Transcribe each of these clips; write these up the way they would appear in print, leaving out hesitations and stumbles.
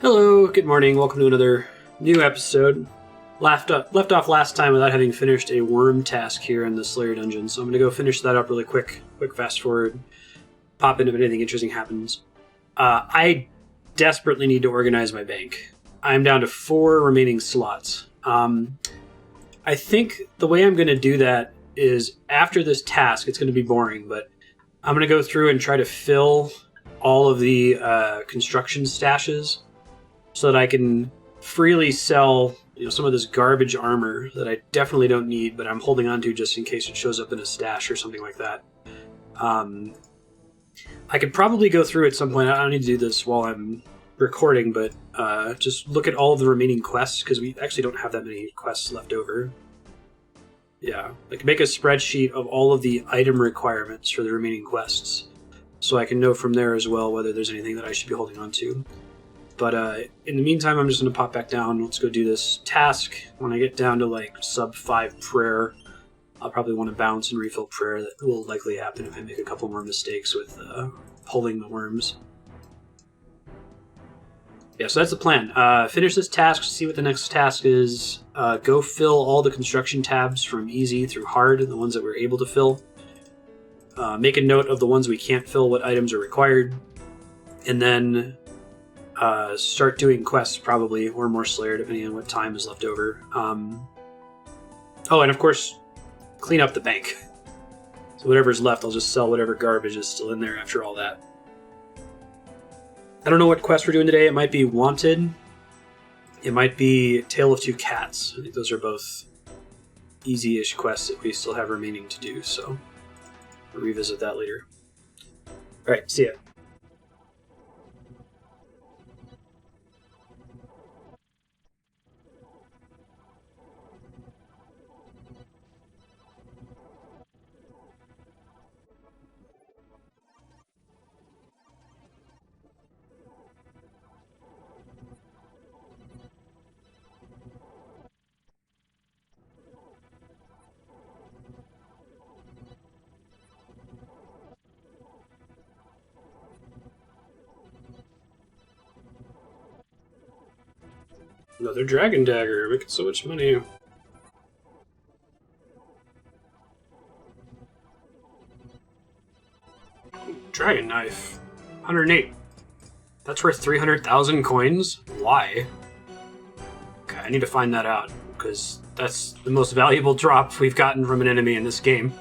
Hello, good morning. Welcome to another new episode. Left off last time without having finished a worm task here in the Slayer dungeon, so I'm going to go finish that up really quick. Quick fast forward, pop in if anything interesting happens. I desperately need to organize my bank. I'm down to 4 remaining slots. I think the way I'm going to do that is after this task, it's going to be boring, but I'm going to go through and try to fill all of the construction stashes so that I can freely sell, some of this garbage armor that I definitely don't need, but I'm holding on to just in case it shows up in a stash or something like that. I could probably go through at some point. I don't need to do this while I'm recording, but just look at all of the remaining quests, because we actually don't have that many quests left over. Yeah, like make a spreadsheet of all of the item requirements for the remaining quests, so I can know from there as well whether there's anything that I should be holding on to. But in the meantime, I'm just going to pop back down. Let's go do this task. When I get down to like sub 5 prayer, I'll probably want to bounce and refill prayer. That will likely happen if I make a couple more mistakes with pulling the worms. Yeah, so that's the plan. Finish this task, see what the next task is. Go fill all the construction tabs from easy through hard, the ones that we're able to fill. Make a note of the ones we can't fill, what items are required. And then start doing quests, probably, or more Slayer, depending on what time is left over. Oh, and of course, clean up the bank. So whatever's left, I'll just sell whatever garbage is still in there after all that. I don't know what quest we're doing today. It might be Wanted. It might be Tale of Two Cats. I think those are both easy-ish quests that we still have remaining to do, so we'll revisit that later. Alright, see ya. Another dragon dagger, making so much money. Dragon knife, 108. That's worth 300,000 coins? Why? Okay, I need to find that out, because that's the most valuable drop we've gotten from an enemy in this game.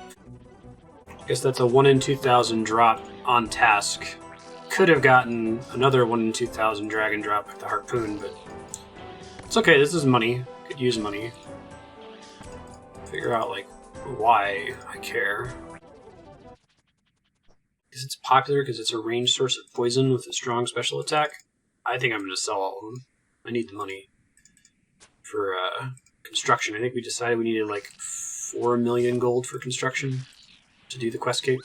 I guess that's a 1 in 2,000 drop on task. Could have gotten another 1 in 2,000 dragon drop with the harpoon, but it's okay, this is money. Could use money. Figure out, why I care. Because it's popular, because it's a ranged source of poison with a strong special attack. I think I'm going to sell all of them. I need the money for construction. I think we decided we needed 4 million gold for construction to do the quest cape.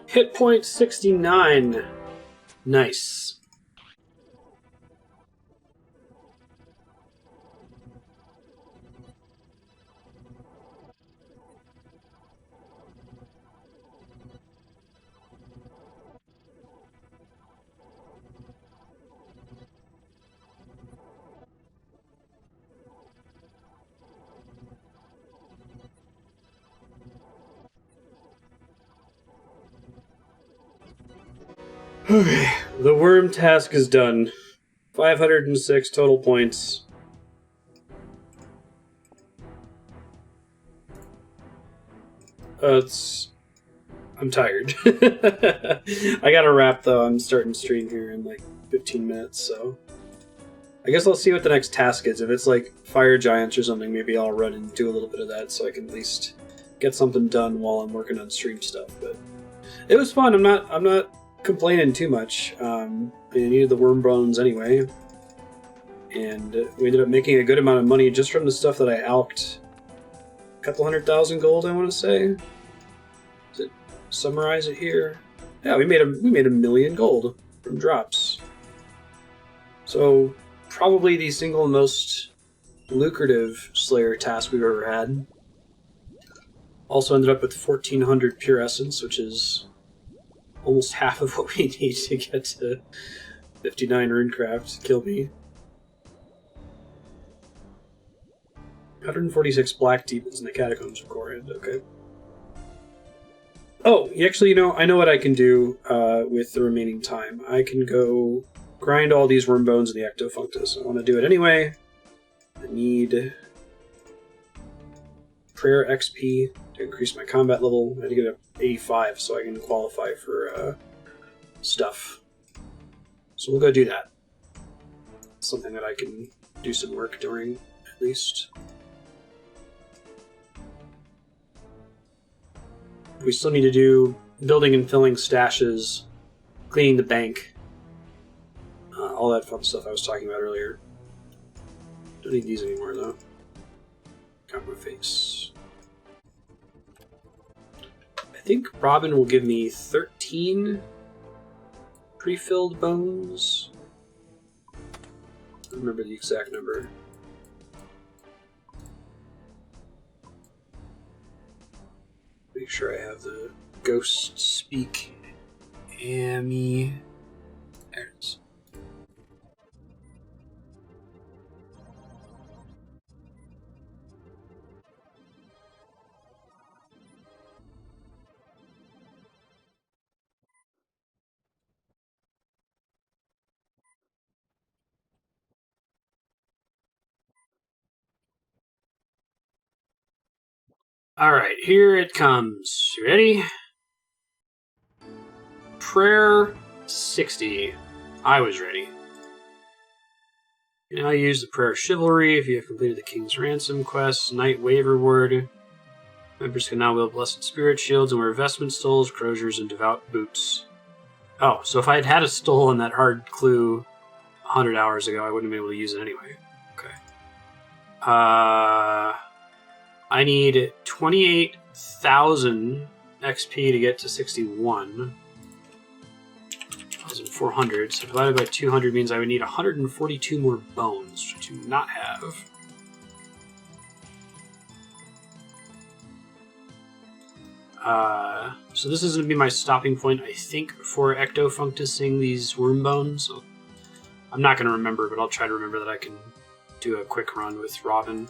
Hit point 69. Nice. Okay, the worm task is done. 506 total points. I'm tired. I gotta wrap though. I'm starting stream here in like 15 minutes, so I guess I'll see what the next task is. If it's like fire giants or something, maybe I'll run and do a little bit of that so I can at least get something done while I'm working on stream stuff. But it was fun. I'm not complaining too much. I needed the worm bones anyway, and we ended up making a good amount of money just from the stuff that I alked. A couple 100,000 gold, I want to say. Does it summarize it here? Yeah, we made a million gold from drops. So probably the single most lucrative Slayer task we've ever had. Also ended up with 1,400 pure essence, which is almost half of what we need to get to 59 runecraft. Kill me. 146 black demons in the catacombs of Korand. Okay. Oh, actually, I know what I can do with the remaining time. I can go grind all these worm bones in the Ectofuntus. I want to do it anyway. I need prayer XP to increase my combat level. I had to get up 85 so I can qualify for stuff. So we'll go do that. Something that I can do some work during, at least. We still need to do building and filling stashes, cleaning the bank, all that fun stuff I was talking about earlier. Don't need these anymore, though. Got my face. I think Robin will give me 13 pre-filled bones. I don't remember the exact number. Make sure I have the ghost speak. Amy. There it is. Alright, here it comes. You ready? Prayer 60. I was ready. You now use the Prayer of Chivalry if you have completed the King's Ransom quest, Knight Wave Reward. Members can now wield Blessed Spirit Shields and wear vestment stoles, croziers, and devout boots. Oh, so if I had had a stole in that hard clue 100 hours ago, I wouldn't have been able to use it anyway. Okay. I need 28,000 XP to get to 61. 1,400. So divided by 200 means I would need 142 more bones, which I do not have. So this is going to be my stopping point, I think, for Ectofuntusing these worm bones. So I'm not going to remember, but I'll try to remember that I can do a quick run with Robin.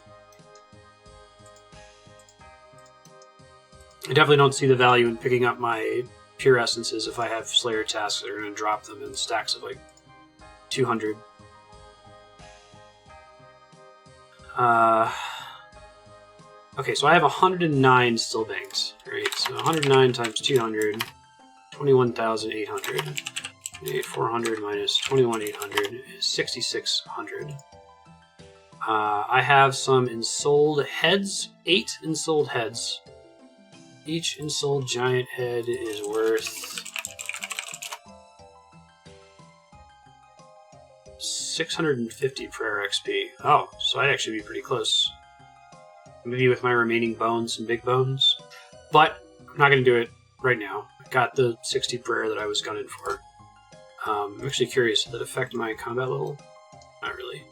I definitely don't see the value in picking up my pure essences if I have Slayer tasks that are going to drop them in stacks of like 200. Okay, so I have 109 still banked. Right, so 109 times 200, 21,800. 400 minus 21,800 is 6,600. I have some ensouled heads, 8 ensouled heads. Each ensouled giant head is worth 650 prayer XP. Oh, so I'd actually be pretty close. Maybe with my remaining bones and big bones. But I'm not going to do it right now. I got the 60 prayer that I was gunning for. I'm actually curious, did that affect my combat level? Not really.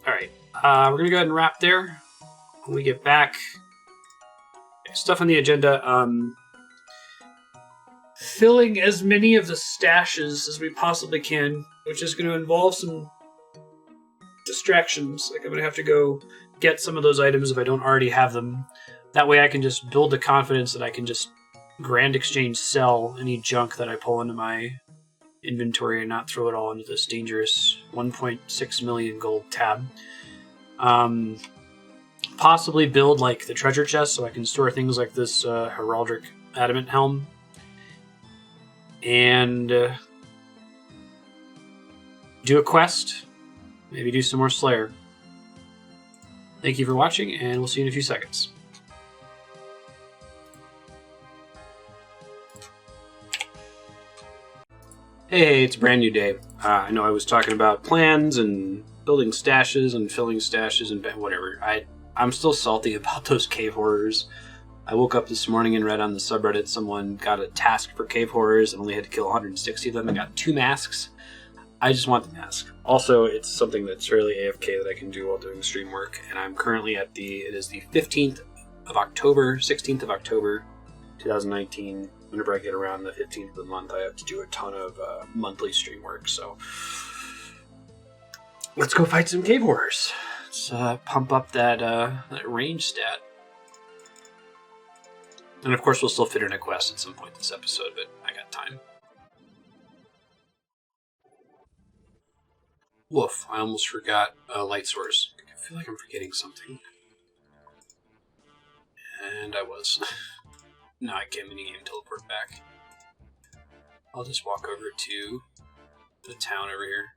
Alright, we're going to go ahead and wrap there. When we get back, stuff on the agenda. Filling as many of the stashes as we possibly can, which is going to involve some distractions. Like I'm going to have to go get some of those items if I don't already have them. That way I can just build the confidence that I can just Grand Exchange sell any junk that I pull into my inventory and not throw it all into this dangerous 1.6 million gold tab. Possibly build like the treasure chest so I can store things like this heraldic adamant helm. And do a quest. Maybe do some more Slayer. Thank you for watching, and we'll see you in a few seconds. Hey, it's a brand new day. I know I was talking about plans and building stashes and filling stashes and whatever. I'm still salty about those cave horrors. I woke up this morning and read on the subreddit someone got a task for cave horrors and only had to kill 160 of them and got 2 masks. I just want the mask. Also, it's something that's fairly AFK that I can do while doing stream work, and I'm currently at it is the 15th of October, 16th of October, 2019. Whenever I get around the 15th of the month, I have to do a ton of monthly stream work, so let's go fight some cave horrors. Let's pump up that range stat. And of course, we'll still fit in a quest at some point this episode, but I got time. Woof, I almost forgot light source. I feel like I'm forgetting something. And I was. No, I can't minigame teleport back. I'll just walk over to the town over here.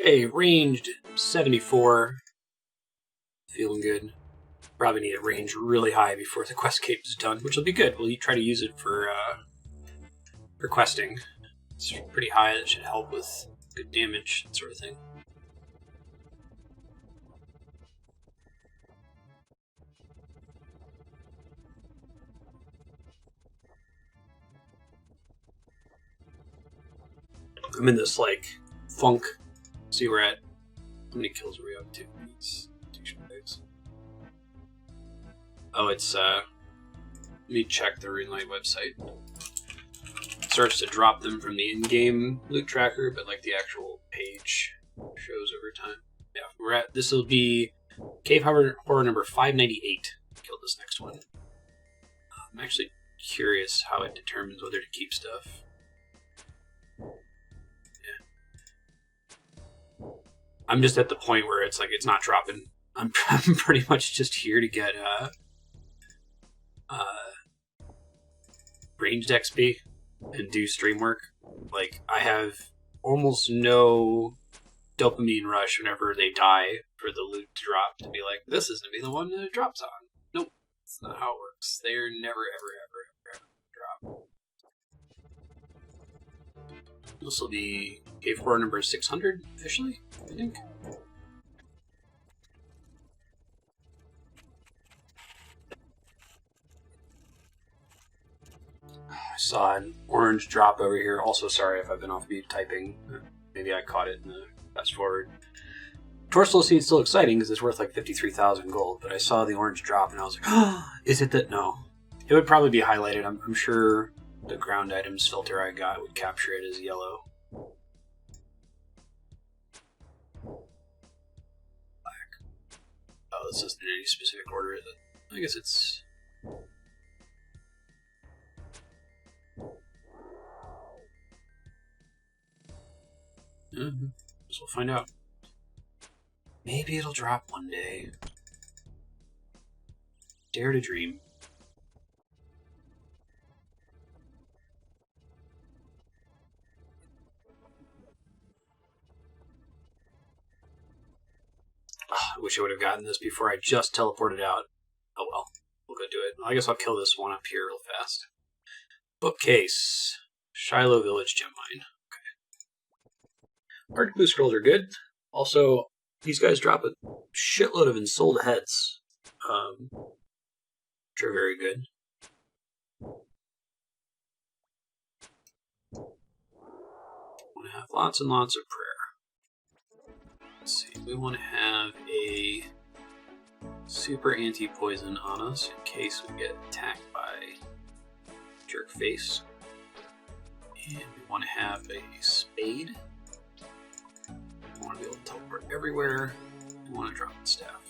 Hey, ranged 74. Feeling good. Probably need a range really high before the quest cape is done, which will be good. We'll try to use it for questing. It's pretty high. That should help with good damage, that sort of thing. I'm in this, like, funk. See where we're at. How many kills are we up to? It's 2 shotguns. Oh, it's, let me check the RuneLite website. It starts to drop them from the in-game loot tracker, but, like, the actual page shows over time. Yeah, we're at, this will be Cave Horror number 598. Kill this next one. I'm actually curious how it determines whether to keep stuff. I'm just at the point where it's like it's not dropping. I'm pretty much just here to get ranged XP and do stream work. Like, I have almost no dopamine rush whenever they die for the loot to drop to be like, this is gonna be the one that it drops on. Nope, that's not how it works. They're never ever drop. This will be Cave Horror number 600 officially, I think. I saw an orange drop over here. Also, sorry if I've been off mute typing. Maybe I caught it in the fast forward. Torso Seed's still exciting because it's worth like 53,000 gold, but I saw the orange drop and I was like, oh, is it that? No. It would probably be highlighted. I'm sure the ground items filter I got would capture it as yellow. Black. Oh, this isn't in any specific order, is it? I guess it's... Guess we'll find out. Maybe it'll drop one day. Dare to dream. I wish I would have gotten this before I just teleported out. Oh well, we'll go do it. I guess I'll kill this one up here real fast. Bookcase. Shiloh Village Gem Mine. Okay. Arctic Blue Scrolls are good. Also, these guys drop a shitload of ensouled heads. Which are very good. Want to have lots and lots of prayer. we want to have a super anti-poison on us in case we get attacked by jerk face. And we want to have a spade. We want to be able to teleport everywhere. We want to drop the staff.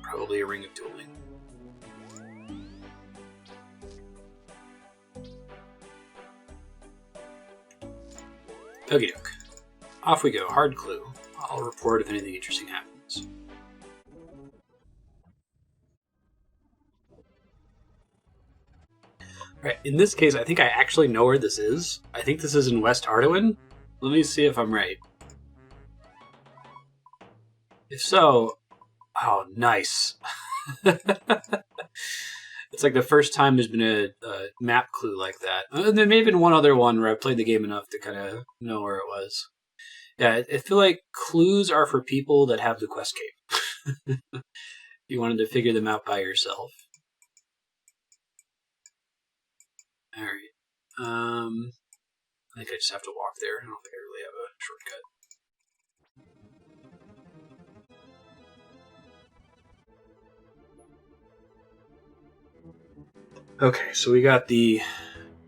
Probably a ring of dueling. Okie doke. Off we go. Hard clue. I'll report if anything interesting happens. Alright, in this case, I think I actually know where this is. I think this is in West Ardoin. Let me see if I'm right. If so, oh, nice. It's like the first time there's been a map clue like that. There may have been one other one where I played the game enough to kind of know where it was. Yeah, I feel like clues are for people that have the quest cape. You wanted to figure them out by yourself. Alright. I think I just have to walk there. I don't think I really have a shortcut. Okay, so we got the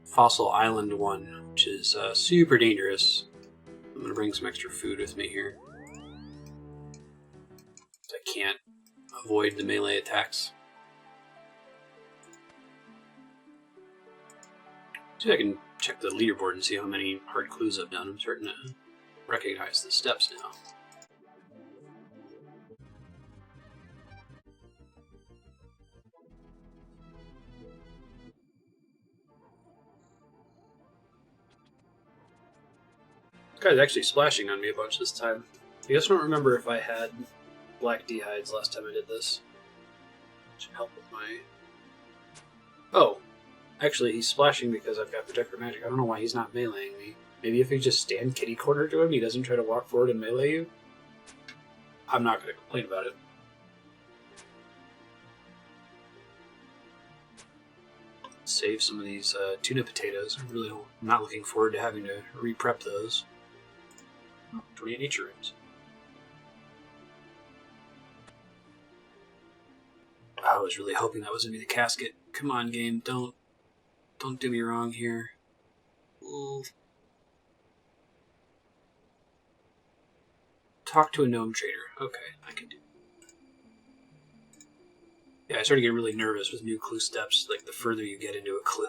Fossil Island one, which is super dangerous. I'm going to bring some extra food with me here. I can't avoid the melee attacks. See if I can check the leaderboard and see how many hard clues I've done. I'm starting to recognize the steps now. This guy's actually splashing on me a bunch this time. I guess I don't remember if I had black dehides last time I did this. Should help with my... Oh! Actually, he's splashing because I've got Protector Magic. I don't know why he's not meleeing me. Maybe if you just stand kitty corner to him, he doesn't try to walk forward and melee you? I'm not going to complain about it. Save some of these tuna potatoes. I'm really not looking forward to having to re-prep those. 28 nature rooms. I was really hoping that was going to be the casket. Come on, game. Don't do me wrong here. Talk to a gnome trader. Okay, I can do. Yeah, I started getting really nervous with new clue steps, like the further you get into a clue.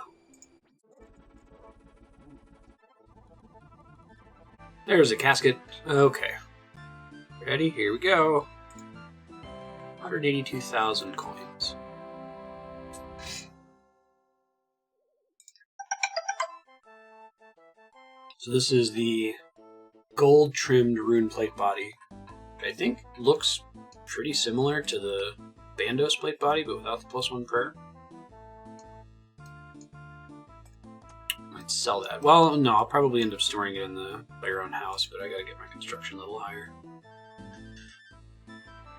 There's a casket. Okay. Ready? Here we go. 182,000 coins. So this is the gold-trimmed rune plate body. I think looks pretty similar to the Bandos plate body, but without the +1 prayer. Might sell that. Well, no, I'll probably end up storing it in the player own house, but I gotta get my construction level higher.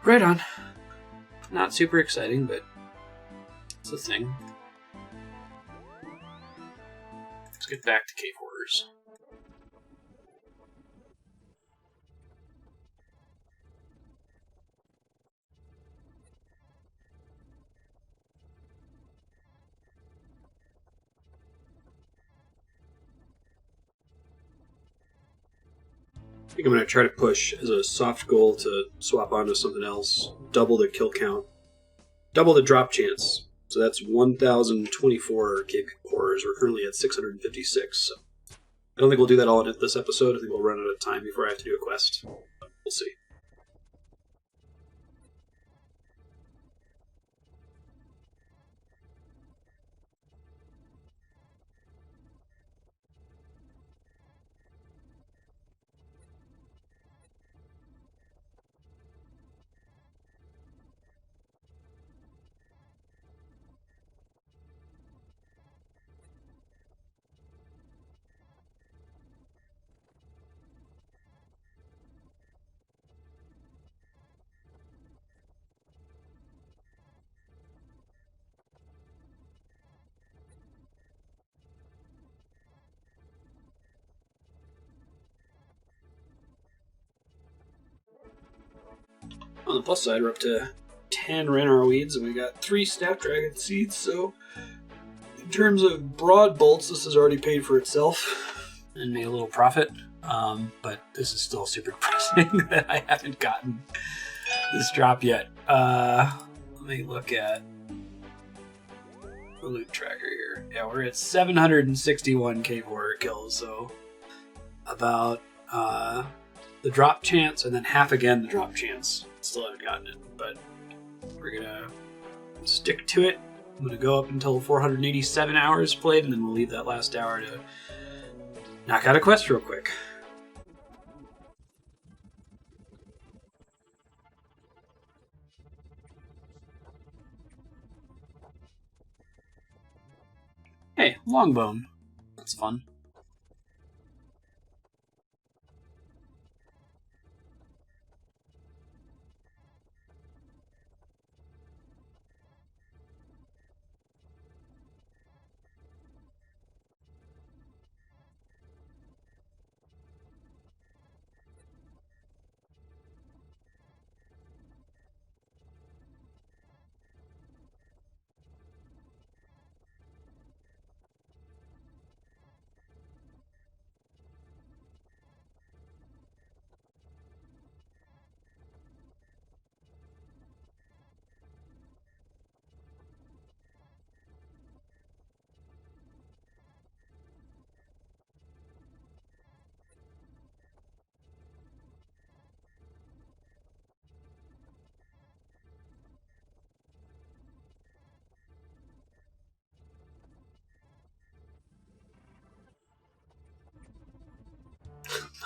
Right on. Not super exciting, but it's a thing. Let's get back to cave horrors. I think I'm going to try to push as a soft goal to swap onto something else. Double the kill count. Double the drop chance. So that's 1,024 cave horrors. We're currently at 656. So I don't think we'll do that all in this episode. I think we'll run out of time before I have to do a quest. We'll see. On the plus side, we're up to 10 Ranarr weeds, and we got 3 Snapdragon seeds, so in terms of broad bolts, this has already paid for itself and made a little profit. But this is still super depressing that I haven't gotten this drop yet. Let me look at the loot tracker here. Yeah, we're at 761 cave horror kills, so about the drop chance and then half again the drop chance. Still haven't gotten it, but we're gonna stick to it. I'm gonna go up until 487 hours played, and then we'll leave that last hour to knock out a quest real quick. Hey, longbone. That's fun.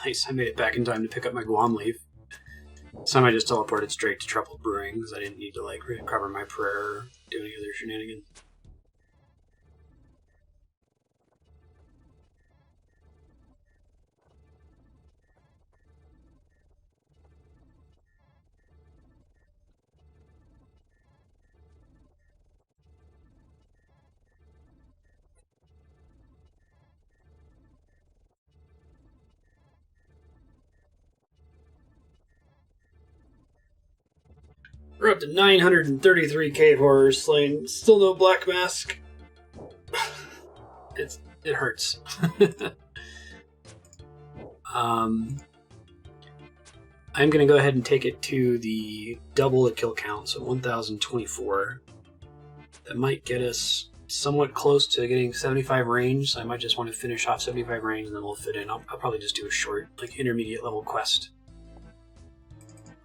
Nice, I made it back in time to pick up my Guam leaf. This time I just teleported straight to Troubled Brewing, because I didn't need to like recover my prayer or do any other shenanigans. We're up to 933 cave horrors slain. Still no black mask. It hurts. I'm going to go ahead and take it to the double the kill count, so 1024. That might get us somewhat close to getting 75 range, so I might just want to finish off 75 range and then we'll fit in. I'll probably just do a short, like, intermediate level quest.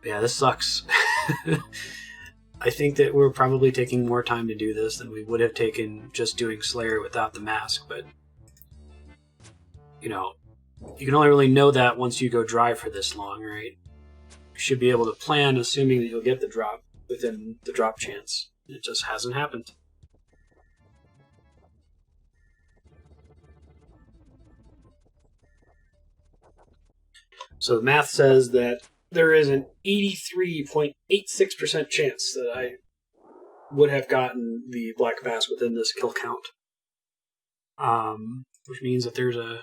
But yeah, this sucks. I think that we're probably taking more time to do this than we would have taken just doing Slayer without the mask, but you know, you can only really know that once you go dry for this long, right? You should be able to plan assuming that you'll get the drop within the drop chance. It just hasn't happened. So the math says that there is an 83.86% chance that I would have gotten the black mask within this kill count. Which means that there's a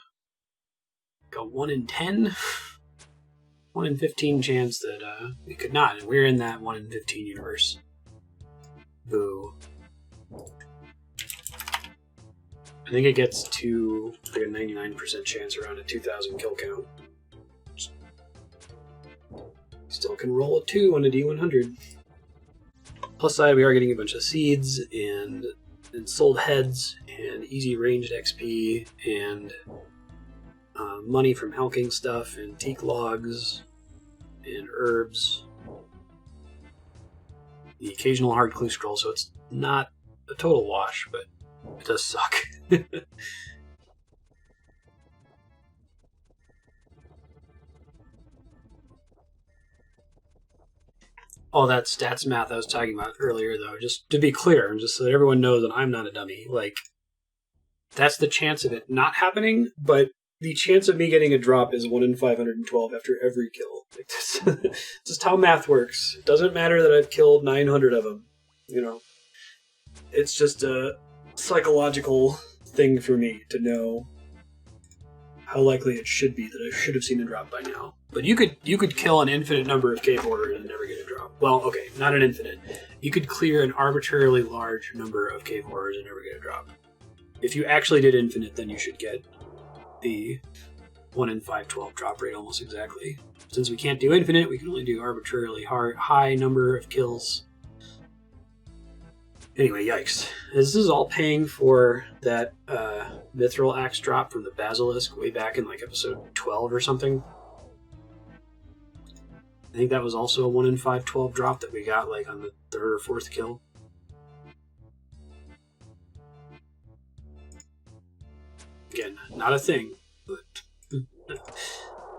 1 in 10, 1 in 15 chance that we could not, and we're in that 1 in 15 universe. Boo. I think it gets to like a 99% chance around a 2,000 kill count. Still can roll a 2 on a D100. Plus side, we are getting a bunch of seeds and sold heads and easy ranged XP and money from Helking stuff and teak logs and herbs. The occasional hard clue scroll, so it's not a total wash, but it does suck. All that stats math I was talking about earlier, though, just to be clear, and just so that everyone knows that I'm not a dummy, like, that's the chance of it not happening, but the chance of me getting a drop is 1 in 512 after every kill. Like, that's just how math works. It doesn't matter that I've killed 900 of them, you know. It's just a psychological thing for me to know how likely it should be that I should have seen a drop by now. But you could kill an infinite number of cave orders and never get a drop. well, okay, not an infinite. You could clear an arbitrarily large number of cave horrors and never get a drop. If you actually did infinite, then you should get the 1 in 512 drop rate almost exactly. Since we can't do infinite, we can only do arbitrarily high number of kills. Anyway, yikes. This is all paying for that mithril axe drop from the basilisk way back in like episode 12 or something. I think that was also a 1 in 512 drop that we got like on the 3rd or 4th kill. Again, not a thing, but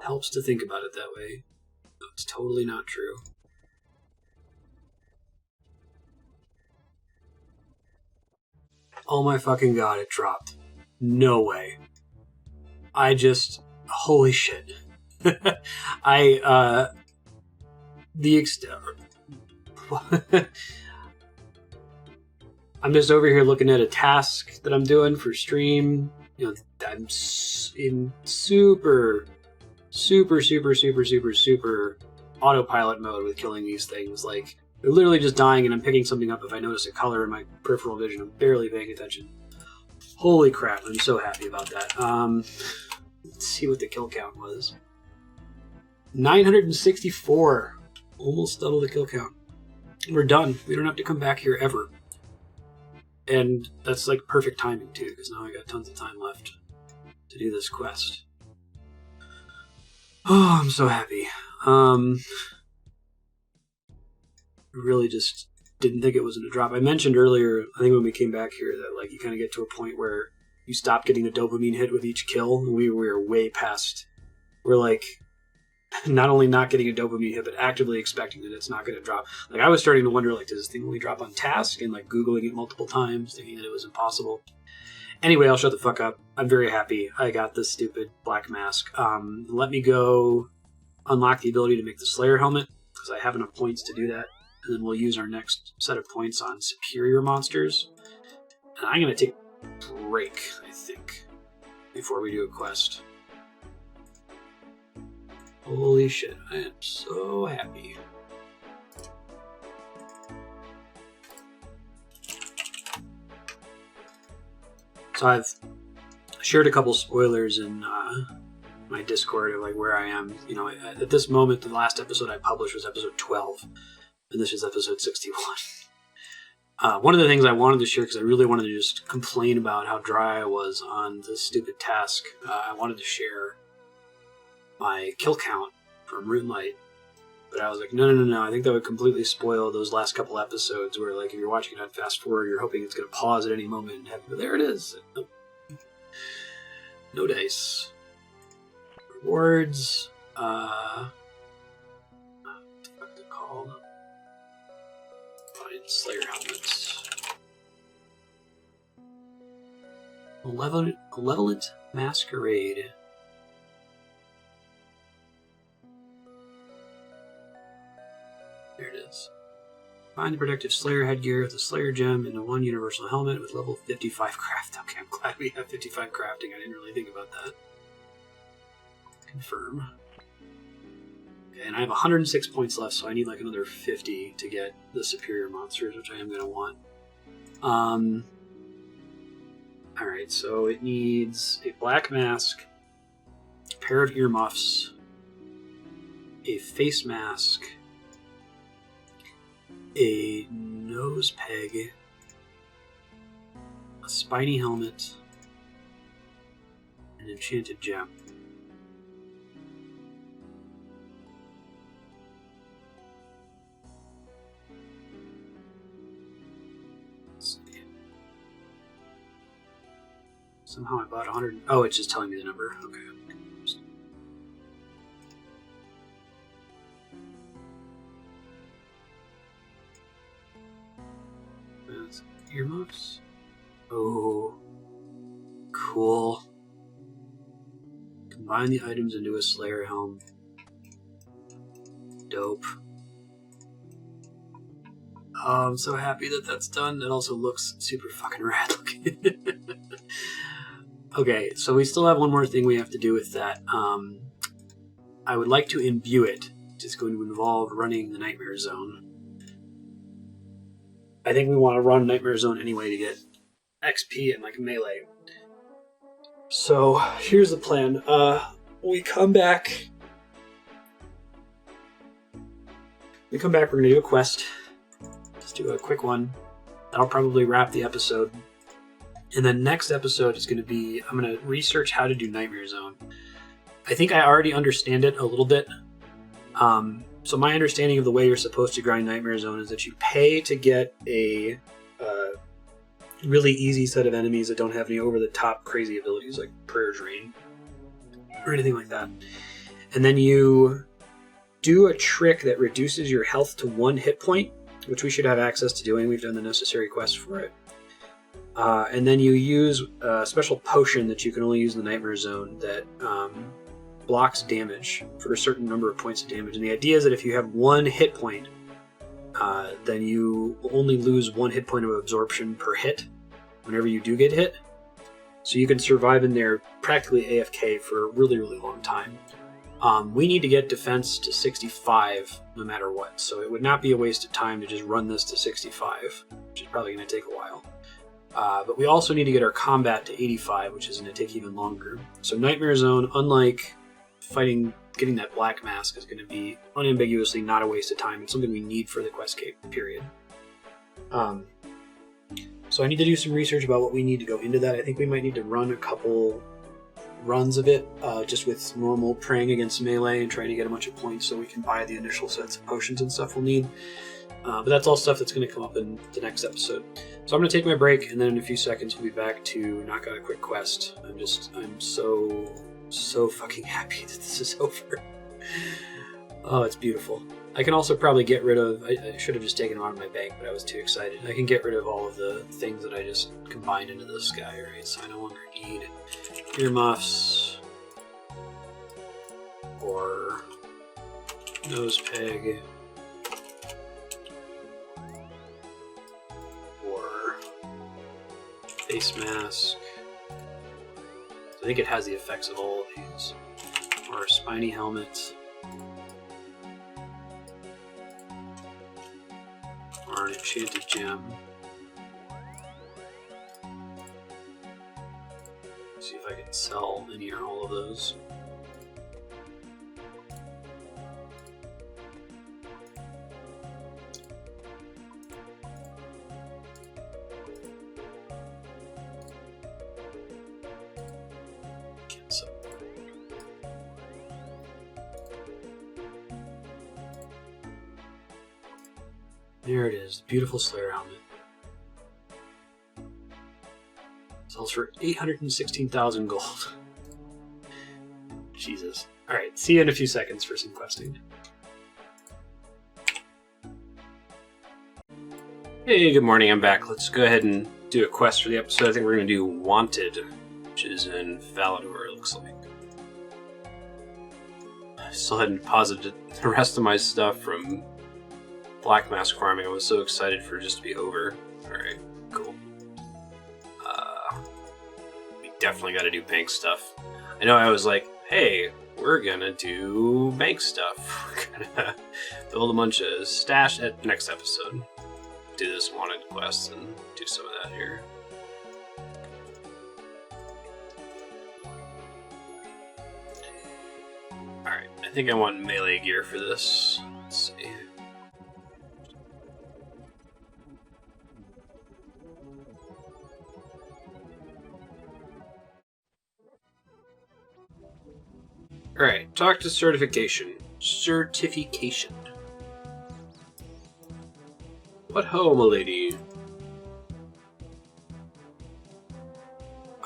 helps to think about it that way. It's totally not true. Oh my fucking god, it dropped. No way. Holy shit. I'm just over here looking at a task that I'm doing for stream. You know, I'm in super autopilot mode with killing these things. Like, they're literally just dying and I'm picking something up if I notice a color in my peripheral vision. I'm barely paying attention. Holy crap, I'm so happy about that. Let's see what the kill count was. 964. Almost double the kill count. We're done. We don't have to come back here ever. And that's like perfect timing too, because now I got tons of time left to do this quest. Oh, I'm so happy. Really just didn't think it was going to drop. I mentioned earlier, I think when we came back here, that like you kind of get to a point where you stop getting the dopamine hit with each kill. We were way past. We're like not only not getting a dopamine hit, but actively expecting that it's not going to drop. Like I was starting to wonder, like, does this thing only drop on task? And like Googling it multiple times, thinking that it was impossible. Anyway, I'll shut the fuck up. I'm very happy I got this stupid black mask. Let me go unlock the ability to make the Slayer helmet, because I have enough points to do that. And then we'll use our next set of points on superior monsters. And I'm going to take a break, I think, before we do a quest. Holy shit, I am so happy. So I've shared a couple spoilers in my Discord of like where I am. You know, at this moment, the last episode I published was episode 12. And this is episode 61. One of the things I wanted to share, because I really wanted to just complain about how dry I was on this stupid task, I wanted to share my kill count from RuneLight. But I was like, no, I think that would completely spoil those last couple episodes where, like, if you're watching it on fast forward, you're hoping it's going to pause at any moment and have, but there it is. No dice. Rewards. What the fuck is it called? Slayer helmets. Malevolent Masquerade. There it is. Find the protective Slayer headgear with the Slayer gem and a 1 universal helmet with level 55 craft. Okay, I'm glad we have 55 crafting. I didn't really think about that. Confirm. And I have 106 points left, so I need like another 50 to get the superior monsters, which I am going to want. Alright, so it needs a black mask, a pair of earmuffs, a face mask, a nose peg, a spiny helmet, and an enchanted gem. Somehow I bought 100. Oh, it's just telling me the number. Okay. That's earmuffs. Oh, cool. Combine the items into a Slayer helm. Dope. Oh, I'm so happy that that's done. It also looks super fucking rad looking. Okay, so we still have one more thing we have to do with that. I would like to imbue it, which is going to involve running the Nightmare Zone. I think we want to run Nightmare Zone anyway to get XP and like melee. So here's the plan. We come back. We're gonna do a quest. Just do a quick one. That'll probably wrap the episode. And then next episode is gonna be, I'm gonna research how to do Nightmare Zone. I think I already understand it a little bit. So my understanding of the way you're supposed to grind Nightmare Zone is that you pay to get a really easy set of enemies that don't have any over-the-top crazy abilities like Prayer Drain or anything like that. And then you do a trick that reduces your health to 1 hit point, which we should have access to doing. We've done the necessary quests for it. And then you use a special potion that you can only use in the Nightmare Zone that blocks damage for a certain number of points of damage. And the idea is that if you have 1 hit point, then you will only lose 1 hit point of absorption per hit whenever you do get hit. So you can survive in there practically AFK for a really, really long time. We need to get defense to 65 no matter what, so it would not be a waste of time to just run this to 65, which is probably going to take a while. But we also need to get our combat to 85, which is going to take even longer. So Nightmare Zone, unlike getting that black mask, is going to be unambiguously not a waste of time. It's something we need for the questcape, period. So I need to do some research about what we need to go into that. I think we might need to run a couple runs of it, just with normal praying against melee and trying to get a bunch of points so we can buy the initial sets of potions and stuff we'll need. But that's all stuff that's going to come up in the next episode. So I'm going to take my break, and then in a few seconds we'll be back to knock out a quick quest. I'm so fucking happy that this is over. Oh, it's beautiful. I can also probably get rid of... I should have just taken them out of my bank, but I was too excited. I can get rid of all of the things that I just combined into this guy, right? So I no longer need earmuffs or nose peg or face mask. I think it has the effects of all of these. Or spiny helmet. Or an enchanted gem. See if I can sell any or all of those. Can't sell. There it is, the beautiful Slayer helmet. Sells for 816,000 gold. Jesus. Alright, see you in a few seconds for some questing. Hey, good morning, I'm back. Let's go ahead and do a quest for the episode. I think we're going to do Wanted, which is in Valador, it looks like. I still hadn't deposited the rest of my stuff from Black Mask farming. I was so excited for it just to be over. Alright, cool. We definitely got to do bank stuff. I know I was like, hey, we're gonna do bank stuff. We're gonna build a bunch of stash at the next episode. Do this Wanted quest and do some of that here. Alright, I think I want melee gear for this. Let's see. Alright, talk to certification. Certification. What ho, milady? Do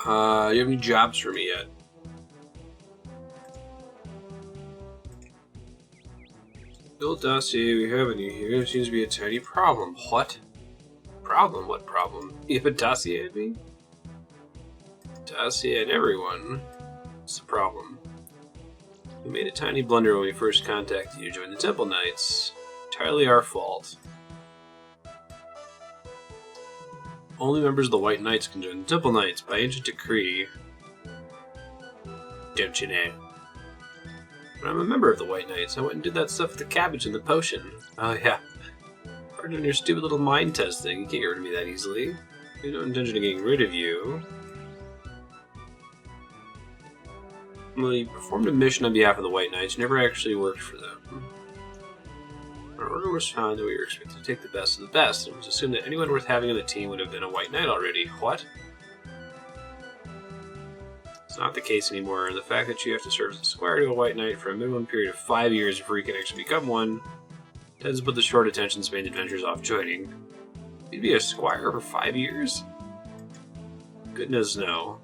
you have any jobs for me yet? Build dossier, we have any here. There seems to be a tiny problem. What? Problem? What problem? You have a dossier at me? Dossier at everyone. What's the problem? We made a tiny blunder when we first contacted you to join the Temple Knights. Entirely our fault. Only members of the White Knights can join the Temple Knights by ancient decree. Don't you know? But I'm a member of the White Knights. I went and did that stuff with the cabbage and the potion. Oh yeah. We're doing your stupid little mind test thing. You can't get rid of me that easily. I have no intention of getting rid of you. Well, you performed a mission on behalf of the White Knights. You never actually worked for them. Our order was found that we were expected to take the best of the best. It was assumed that anyone worth having on the team would have been a White Knight already. What? It's not the case anymore. The fact that you have to serve as a squire to a White Knight for a minimum period of 5 years before you can actually become one tends to put the short attention span adventures off joining. You'd be a squire for 5 years? Goodness no.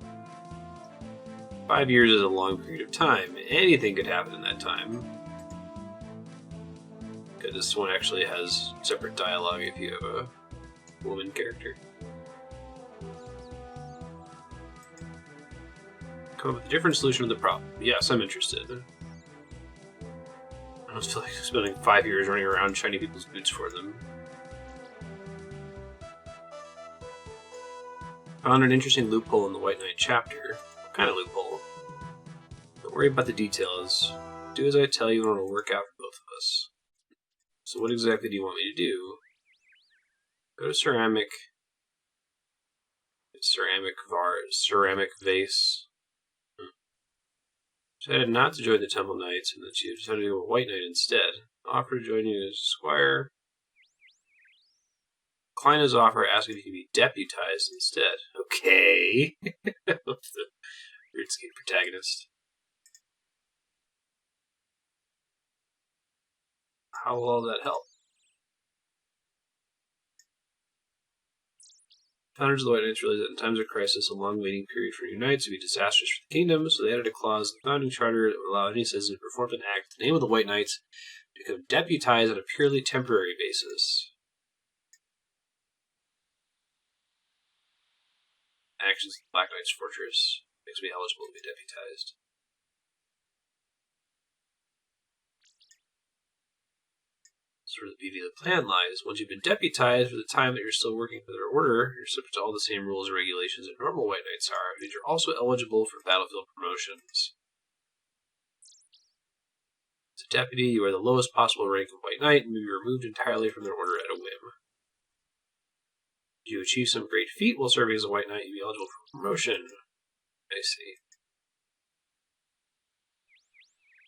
5 years is a long period of time. Anything could happen in that time. Good, this one actually has separate dialogue if you have a woman character. Come up with a different solution to the problem. Yes, I'm interested. I just feel like spending 5 years running around shiny people's boots for them. Found an interesting loophole in the White Knight chapter. What kind of loophole? Don't worry about the details. Do as I tell you and it'll work out for both of us. So what exactly do you want me to do? Go to ceramic vase. Decided not to join the Temple Knights and that you decided to go a White Knight instead. Offer to join you as a squire. Decline his offer, asking if you can be deputized instead. Okay. The RuneScape protagonist. How will all that help? Founders of the White Knights realized that in times of crisis, a long waiting period for new knights would be disastrous for the kingdom, so they added a clause in the founding charter that would allow any citizen to perform an act in the name of the White Knights to become deputized on a purely temporary basis. Actions in the Black Knight's fortress makes me eligible to be deputized. Sort of the beauty of the plan lies. Once you've been deputized for the time that you're still working for their order, you're subject to all the same rules and regulations that normal White Knights are, but you're also eligible for battlefield promotions. As a deputy, you are the lowest possible rank of White Knight and may be removed entirely from their order at a whim. If you achieve some great feat while serving as a White Knight, you'll be eligible for promotion. I see.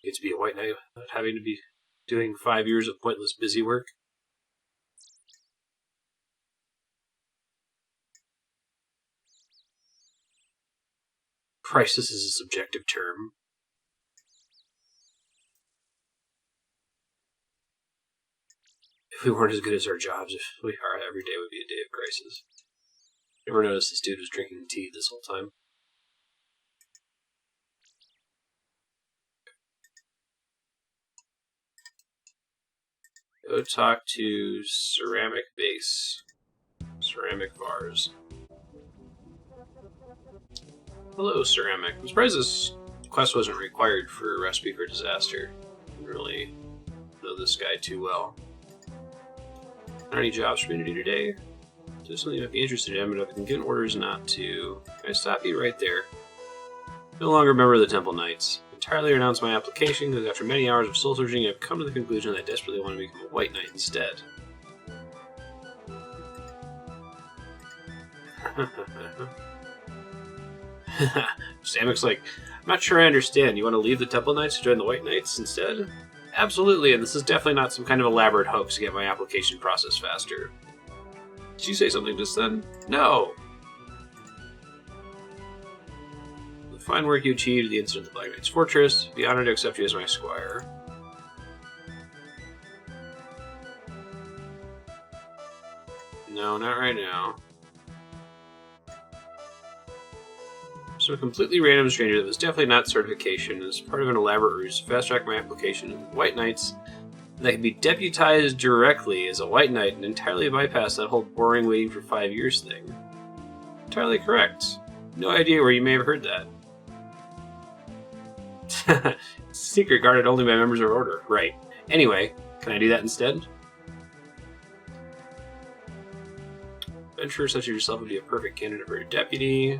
You get to be a White Knight without having to be doing 5 years of pointless busy work. Crisis is a subjective term. If we weren't as good as our jobs, if we are, every day would be a day of crisis. Never noticed this dude was drinking tea this whole time. Go talk to ceramic base. Ceramic vase. Hello, ceramic. I'm surprised this quest wasn't required for a recipe for disaster. I don't really know this guy too well. Are there any jobs for me to do today? There's something you might be interested in, but if I can get orders not to. Can I stop you right there? No longer a member of the Temple Knights. Entirely renounce my application because after many hours of soul searching, I've come to the conclusion that I desperately want to become a White Knight instead. Samek's like, I'm not sure I understand. You want to leave the Temple Knights to join the White Knights instead? Absolutely, and this is definitely not some kind of elaborate hoax to get my application process faster. Did you say something just then? No! The fine work you achieved at the incident of the Black Knight's Fortress. Be honored to accept you as my squire. No, not right now. Some completely random stranger that was definitely not certification as part of an elaborate ruse to fast-track my application to the White Knights that can be deputized directly as a White Knight and entirely bypass that whole boring waiting for 5 years thing. Entirely correct. No idea where you may have heard that. Secret guarded only by members of our order. Right. Anyway, can I do that instead? Adventurer such as yourself would be a perfect candidate for a deputy.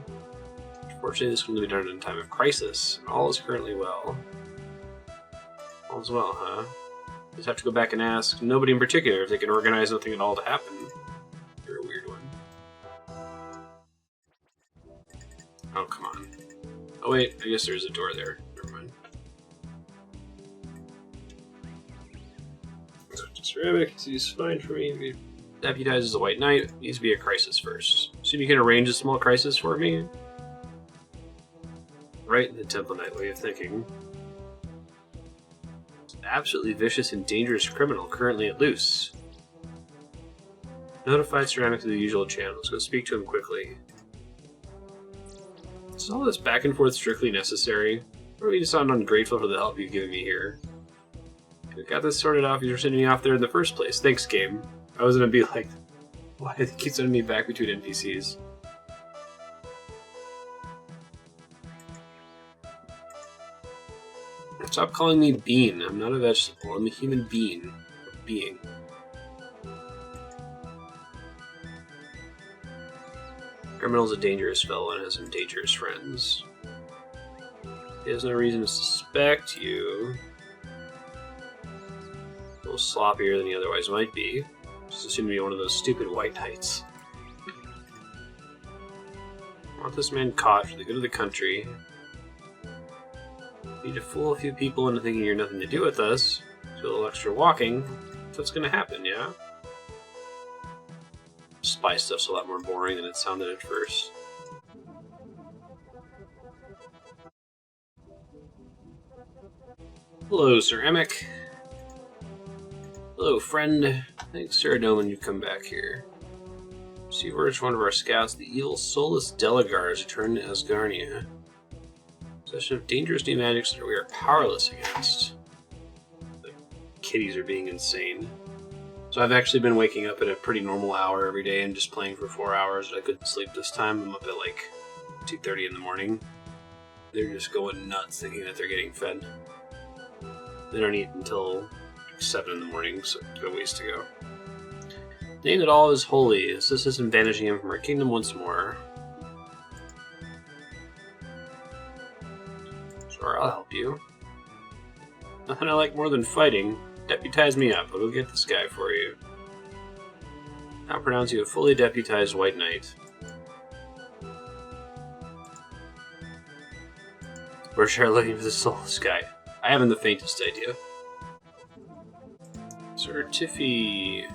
Unfortunately, this can only be done in a time of crisis. All is currently well. All is well, huh? Just have to go back and ask nobody in particular if they can organize nothing at all to happen. You're a weird one. Oh, come on. Oh wait, I guess there's a door there. Never mind. Ceramic, he's fine for me. Deputizes a white knight. Needs to be a crisis first. Assume you can arrange a small crisis for me? Right in the Temple Knight way of thinking. Absolutely vicious and dangerous criminal currently at loose. Notified Ceramic to the usual channels. Go speak to him quickly. Is all this back and forth strictly necessary? Or do you sound ungrateful for the help you've given me here? I got this sorted out if you were sending me off there in the first place. Thanks, game. I was gonna be like, why do they keep sending me back between NPCs? Stop calling me Bean. I'm not a vegetable. I'm a human being. Criminal's a dangerous fellow and has some dangerous friends. He has no reason to suspect you. A little sloppier than he otherwise might be. Just assume to be one of those stupid white knights. I want this man caught for the good of the country. Need to fool a few people into thinking you're nothing to do with us. Do a little extra walking. That's what's gonna happen, yeah? Spy stuff's a lot more boring than it sounded at first. Hello, Ceramic. Hello, friend. Thanks, Sir Doman, you've come back here. See, where's one of our scouts? The evil soulless Delagar has returned to Asgarnia. Possession of dangerous new magics that we are powerless against. The kitties are being insane. So I've actually been waking up at a pretty normal hour every day and just playing for 4 hours. I couldn't sleep this time. I'm up at like 2:30 in the morning. They're just going nuts thinking that they're getting fed. They don't eat until 7 in the morning, so it's got a ways to go. Name that all is holy. Assist us in banishing him from our kingdom once more. Sure, I'll help you. Nothing I like more than fighting. Deputize me up. I'll go get this guy for you. I'll pronounce you a fully deputized white knight. We're sure looking for the soulless guy. I haven't the faintest idea. Sir Tiffy.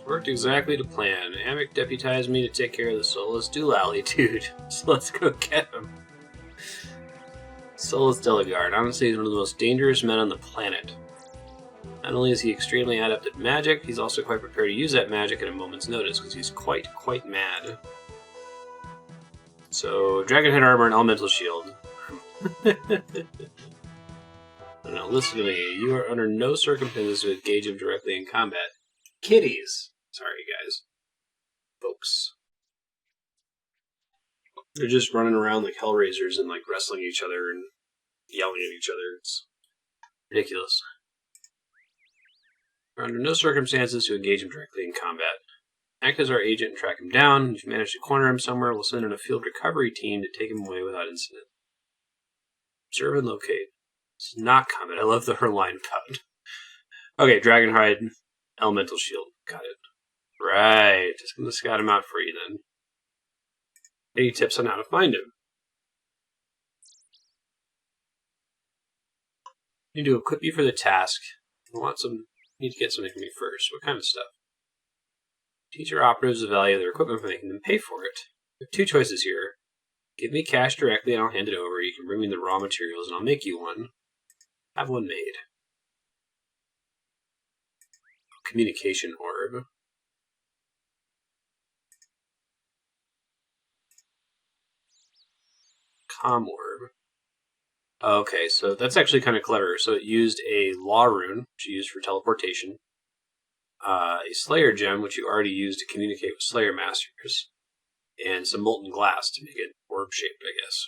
Worked exactly to plan. Amic deputized me to take care of the soulless Doolally dude. So let's go get him. Soulless Delegard. Honestly, he's one of the most dangerous men on the planet. Not only is he extremely adept at magic, he's also quite prepared to use that magic at a moment's notice, because he's quite mad. So, Dragonhead Armor and Elemental Shield. Now, listen to me. You are under no circumstances to engage him directly in combat. Kitties! Sorry, guys. Folks. They're just running around like Hellraisers and like wrestling each other and yelling at each other. It's ridiculous. We're under no circumstances to engage him directly in combat. Act as our agent and track him down. If you manage to corner him somewhere, we'll send in a field recovery team to take him away without incident. Observe and locate. It's not combat. I love the her line cut. Okay, Dragonhide, Elemental Shield. Got it. Right. Just gonna scout him out for you then. Any tips on how to find him? I need to equip you for the task. Need to get something from you first. What kind of stuff? Teach your operatives the value of their equipment by making them pay for it. You have two choices here. Give me cash directly and I'll hand it over. You can bring me the raw materials and I'll make you one. Have one made. Communication orb. Com orb. Okay, so that's actually kind of clever. So it used a law rune, which you used for teleportation. A Slayer gem, which you already used to communicate with Slayer Masters. And some molten glass to make it orb-shaped, I guess.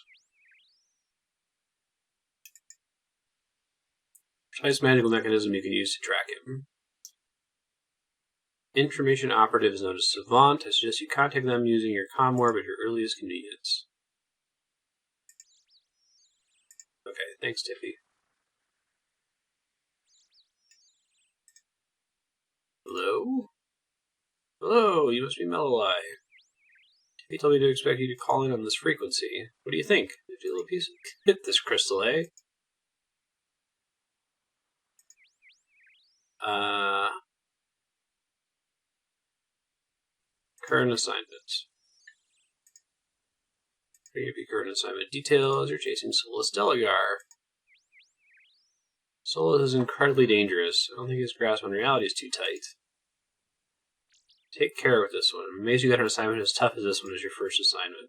Precise magical mechanism you can use to track him. Information operative is known as Savant. I suggest you contact them using your comm orb at your earliest convenience. Okay, thanks, Tiffy. Hello? Hello, you must be Mellow. He told me to expect you to call in on this frequency. What do you think? Did you a piece of hit this crystal, eh? Current assignment. Current assignment details. You're chasing Solus Delagar. Solus is incredibly dangerous. I don't think his grasp on reality is too tight. Take care with this one. I'm amazed you got an assignment as tough as this one as your first assignment.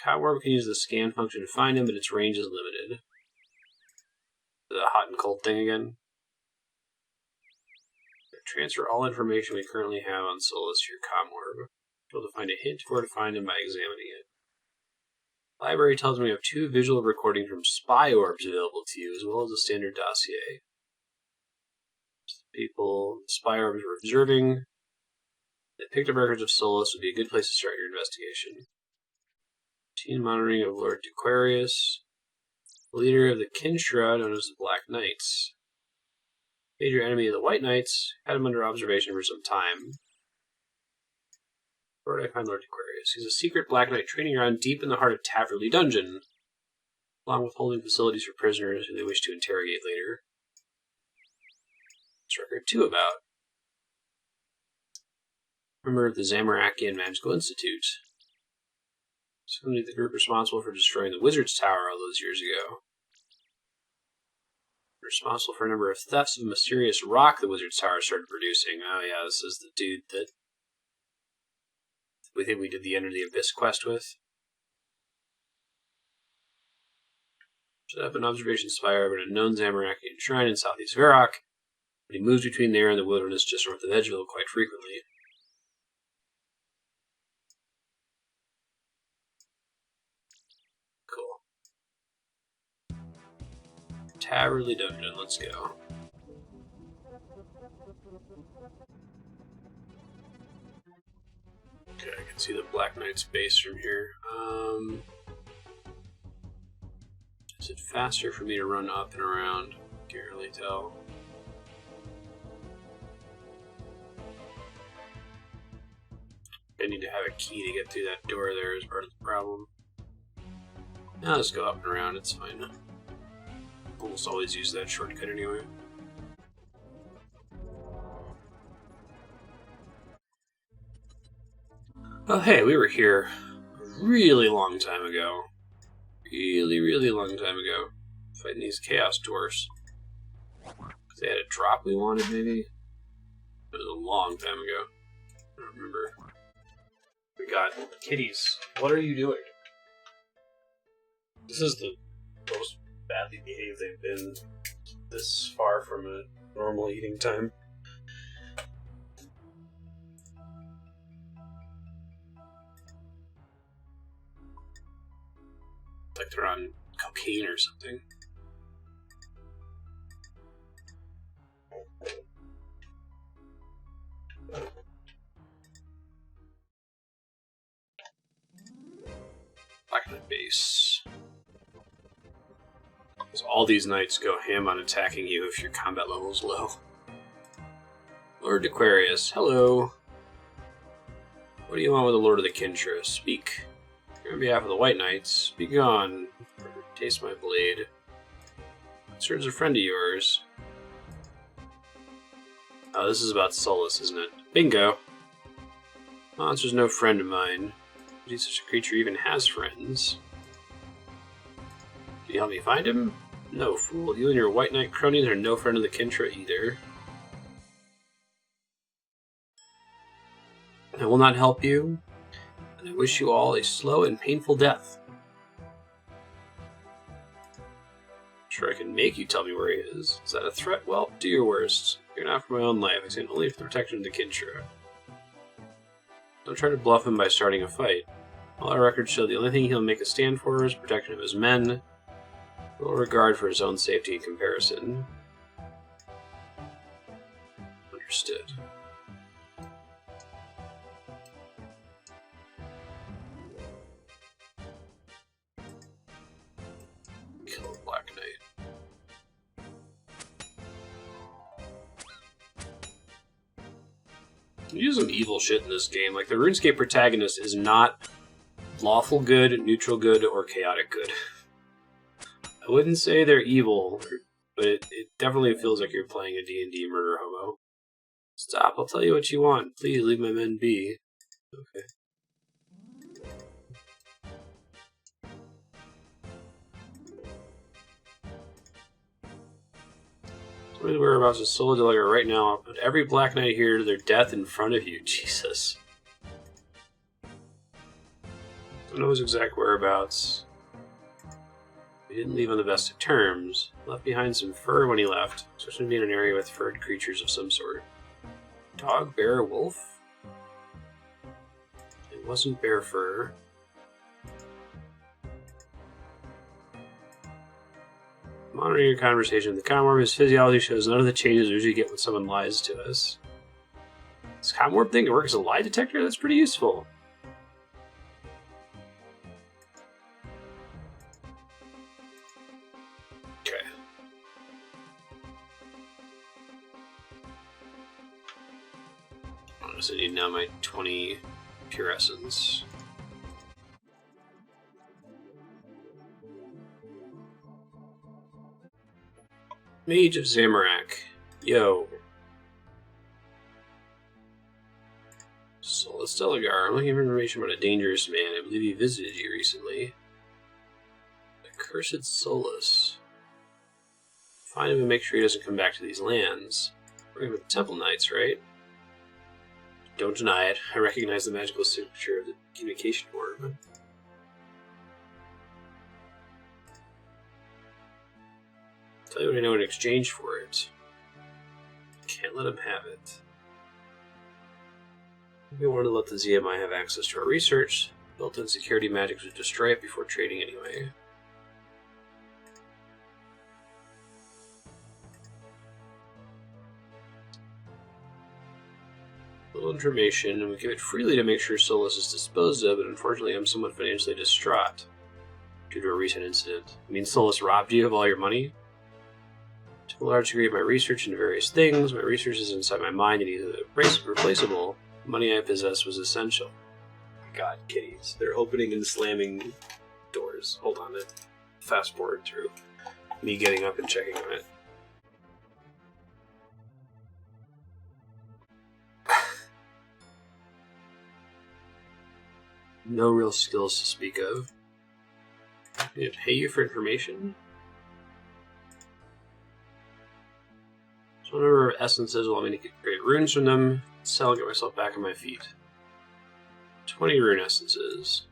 Cotworm can use the scan function to find him, but its range is limited. The hot and cold thing again. Transfer all information we currently have on Solus to your Comorb. Be able to find a hint where to find him by examining it. Library tells me we have 2 visual recordings from spy orbs available to you, as well as a standard dossier. People, the spy orbs were observing. They picked up records of Solus would be a good place to start your investigation. Routine monitoring of Lord Aquarius, leader of the Kinshra known as the Black Knights. Major enemy of the White Knights, had him under observation for some time. Where did I find Lord Aquarius? He's a secret Black Knight training ground deep in the heart of Taverley Dungeon, along with holding facilities for prisoners who they wish to interrogate later. What's record 2 about? Member of the Zamorakian Magical Institute. Somebody the group responsible for destroying the Wizard's Tower all those years ago. Responsible for a number of thefts of mysterious rock the Wizard's Tower started producing. Oh yeah, this is the dude that we think we did the End of the Abyss quest with. Set up an observation spire of a known Zamorakian shrine in southeast Varrock, but he moves between there and the wilderness just north of Edgeville quite frequently. Taverley Dungeon, let's go. Okay, I can see the Black Knight's base from here. Is it faster for me to run up and around? Can't really tell. I need to have a key to get through that door there is part of the problem. Now let's go up and around, it's fine. Almost always use that shortcut anyway. Oh hey, we were here a really long time ago. Really long time ago. Fighting these Chaos Dwarfs. Because they had a drop we wanted, maybe? It was a long time ago. I don't remember. We got kitties. What are you doing? This is the most badly behaved they've been this far from a normal eating time. Like they're on cocaine or something. Black Knight base. So all these knights go ham on attacking you if your combat level is low. Lord Aquarius, hello. What do you want with the Lord of the Kinshra? Speak. You're on behalf of the White Knights. Be gone. Taste my blade. Serves a friend of yours. Oh, this is about Solus, isn't it? Bingo. Monster's no friend of mine. But such a creature even has friends. Can you help me find him? No, fool. You and your White Knight cronies are no friend of the Kinshra either. I will not help you, and I wish you all a slow and painful death. Sure, I can make you tell me where he is. Is that a threat? Well, do your worst. You're not for my own life. I stand only for the protection of the Kinshra. Don't try to bluff him by starting a fight. All our records show the only thing he'll make a stand for is protection of his men. Little regard for his own safety in comparison. Understood. Kill the Black Knight. You do some evil shit in this game. Like, the RuneScape protagonist is not lawful good, neutral good, or chaotic good. I wouldn't say they're evil, but it definitely feels like you're playing a D&D murder hobo. Stop, I'll tell you what you want. Please leave my men be. Okay. What are the whereabouts of Sola Delagar right now? I'll put every Black Knight here to their death in front of you. Jesus. Don't know his exact whereabouts. He didn't leave on the best of terms. Left behind some fur when he left, especially to be in an area with furred creatures of some sort. Dog, bear, wolf? It wasn't bear fur. Monitoring your conversation with the Comworm, his physiology shows none of the changes we usually get when someone lies to us. This Comworm thing to work as a lie detector? That's pretty useful. Okay. I just need now my 20 pure essence. Mage of Zamorak. Yo. Solus Delagar. I'm looking for information about a dangerous man. I believe he visited you recently. Accursed Solus. Find him and make sure he doesn't come back to these lands. We're with the Temple Knights, right? Don't deny it. I recognize the magical signature of the communication worm. Tell you what I know in exchange for it. Can't let him have it. We wanted to let the ZMI have access to our research. Built-in security magic would destroy it before trading anyway. Little information, and we give it freely to make sure Solus is disposed of, but unfortunately I'm somewhat financially distraught due to a recent incident. I mean, Solus robbed you of all your money? Took a large degree of my research into various things. My research is inside my mind and either replaceable. The money I possess was essential. God, kitties. They're opening and slamming doors. Hold on, fast forward through me getting up and checking on it. No real skills to speak of. I'm gonna pay you for information. So whatever essences will allow me to create runes from them, sell, get myself back on my feet. 20 rune essences.